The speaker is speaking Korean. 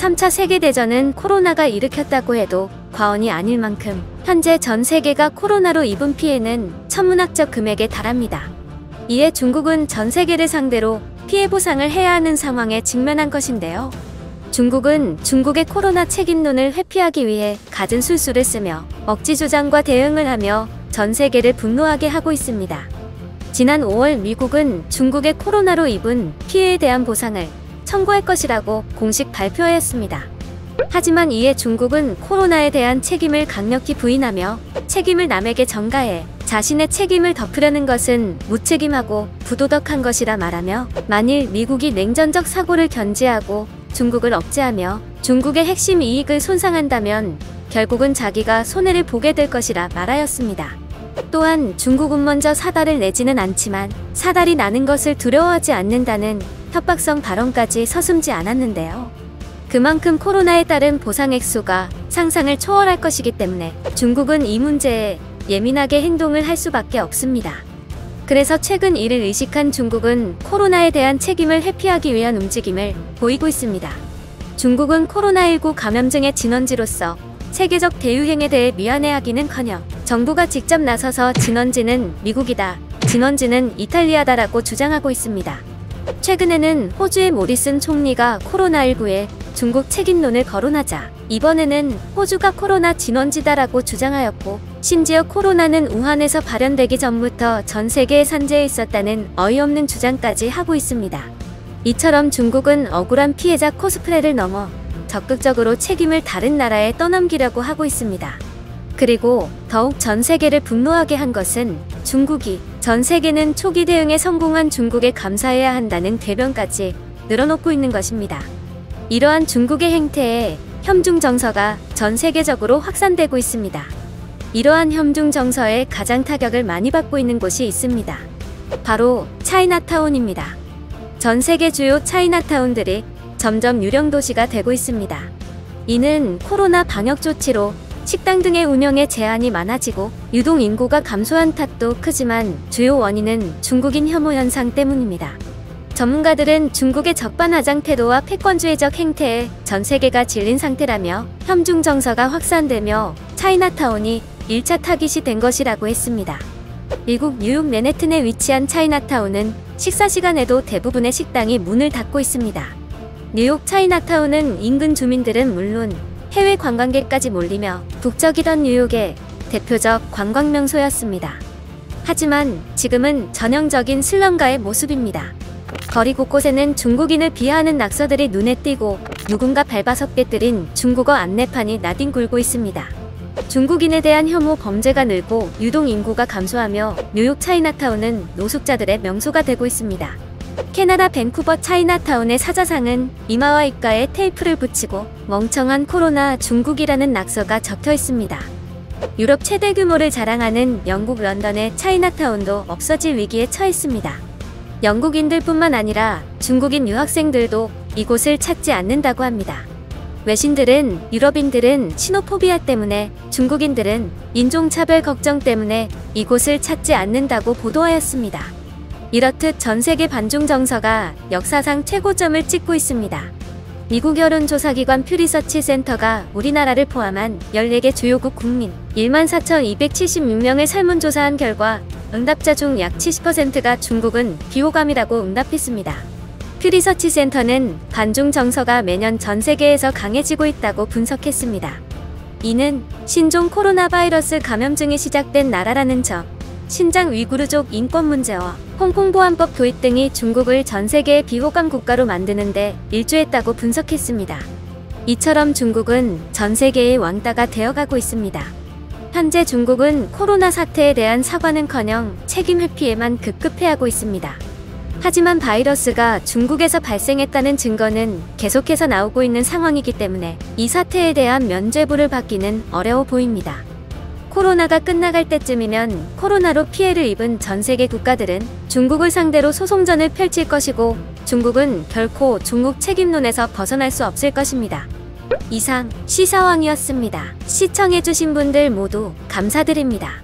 3차 세계대전은 코로나가 일으켰다고 해도 과언이 아닐 만큼 현재 전 세계가 코로나로 입은 피해는 천문학적 금액에 달합니다. 이에 중국은 전 세계를 상대로 피해 보상을 해야 하는 상황에 직면한 것인데요. 중국은 중국의 코로나 책임론을 회피하기 위해 갖은 술수를 쓰며 억지 주장과 대응을 하며 전 세계를 분노하게 하고 있습니다. 지난 5월 미국은 중국의 코로나로 입은 피해에 대한 보상을 청구할 것이라고 공식 발표하였습니다. 하지만 이에 중국은 코로나에 대한 책임을 강력히 부인하며 책임을 남에게 전가해 자신의 책임을 덮으려는 것은 무책임하고 부도덕한 것이라 말하며, 만일 미국이 냉전적 사고를 견지하고 중국을 억제하며 중국의 핵심 이익을 손상한다면 결국은 자기가 손해를 보게 될 것이라 말하였습니다. 또한 중국은 먼저 사달을 내지는 않지만 사달이 나는 것을 두려워하지 않는다는 협박성 발언까지 서슴지 않았는데요. 그만큼 코로나에 따른 보상 액수가 상상을 초월할 것이기 때문에 중국은 이 문제에 예민하게 행동을 할 수밖에 없습니다. 그래서 최근 이를 의식한 중국은 코로나에 대한 책임을 회피하기 위한 움직임을 보이고 있습니다. 중국은 코로나19 감염증의 진원지로서 세계적 대유행에 대해 미안해하기는커녕 정부가 직접 나서서 진원지는 미국이다, 진원지는 이탈리아다라고 주장하고 있습니다. 최근에는 호주의 모리슨 총리가 코로나19에 중국 책임론을 거론하자 이번에는 호주가 코로나 진원지다라고 주장하였고, 심지어 코로나는 우한에서 발현되기 전부터 전 세계에 산재해 있었다는 어이없는 주장까지 하고 있습니다. 이처럼 중국은 억울한 피해자 코스프레를 넘어 적극적으로 책임을 다른 나라에 떠넘기려고 하고 있습니다. 그리고 더욱 전 세계를 분노하게 한 것은 중국이 전 세계는 초기 대응에 성공한 중국에 감사해야 한다는 대변까지 늘어놓고 있는 것입니다. 이러한 중국의 행태에 혐중 정서가 전 세계적으로 확산되고 있습니다. 이러한 혐중 정서에 가장 타격을 많이 받고 있는 곳이 있습니다. 바로 차이나타운입니다. 전 세계 주요 차이나타운들이 점점 유령 도시가 되고 있습니다. 이는 코로나 방역 조치로 식당 등의 운영에 제한이 많아지고 유동 인구가 감소한 탓도 크지만 주요 원인은 중국인 혐오 현상 때문입니다. 전문가들은 중국의 적반하장 태도와 패권주의적 행태에 전 세계가 질린 상태라며 혐중 정서가 확산되며 차이나타운이 1차 타깃이 된 것이라고 했습니다. 미국 뉴욕 맨해튼에 위치한 차이나타운은 식사 시간에도 대부분의 식당이 문을 닫고 있습니다. 뉴욕 차이나타운은 인근 주민들은 물론 해외 관광객까지 몰리며 북적이던 뉴욕의 대표적 관광 명소였습니다. 하지만 지금은 전형적인 슬럼가의 모습입니다. 거리 곳곳에는 중국인을 비하하는 낙서들이 눈에 띄고 누군가 밟아서 깨뜨린 중국어 안내판이 나뒹굴고 있습니다. 중국인에 대한 혐오 범죄가 늘고 유동 인구가 감소하며 뉴욕 차이나타운은 노숙자들의 명소가 되고 있습니다. 캐나다 밴쿠버 차이나타운의 사자상은 이마와 입가에 테이프를 붙이고 멍청한 코로나 중국이라는 낙서가 적혀 있습니다. 유럽 최대 규모를 자랑하는 영국 런던의 차이나타운도 없어질 위기에 처했습니다. 영국인들뿐만 아니라 중국인 유학생들도 이곳을 찾지 않는다고 합니다. 외신들은 유럽인들은 시노포비아 때문에, 중국인들은 인종차별 걱정 때문에 이곳을 찾지 않는다고 보도하였습니다. 이렇듯 전세계 반중 정서가 역사상 최고점을 찍고 있습니다. 미국 여론조사기관 퓨리서치 센터가 우리나라를 포함한 14개 주요국 국민 14,276명을 설문조사한 결과 응답자 중 약 70%가 중국은 비호감이라고 응답했습니다. 퓨리서치 센터는 반중 정서가 매년 전 세계에서 강해지고 있다고 분석했습니다. 이는 신종 코로나 바이러스 감염증이 시작된 나라라는 점, 신장 위구르족 인권 문제와 홍콩 보안법 도입 등이 중국을 전 세계의 비호감 국가로 만드는데 일조했다고 분석했습니다. 이처럼 중국은 전 세계의 왕따가 되어가고 있습니다. 현재 중국은 코로나 사태에 대한 사과는커녕 책임 회피에만 급급해하고 있습니다. 하지만 바이러스가 중국에서 발생했다는 증거는 계속해서 나오고 있는 상황이기 때문에 이 사태에 대한 면죄부를 받기는 어려워 보입니다. 코로나가 끝나갈 때쯤이면 코로나로 피해를 입은 전 세계 국가들은 중국을 상대로 소송전을 펼칠 것이고, 중국은 결코 중국 책임론에서 벗어날 수 없을 것입니다. 이상 시사왕이었습니다. 시청해주신 분들 모두 감사드립니다.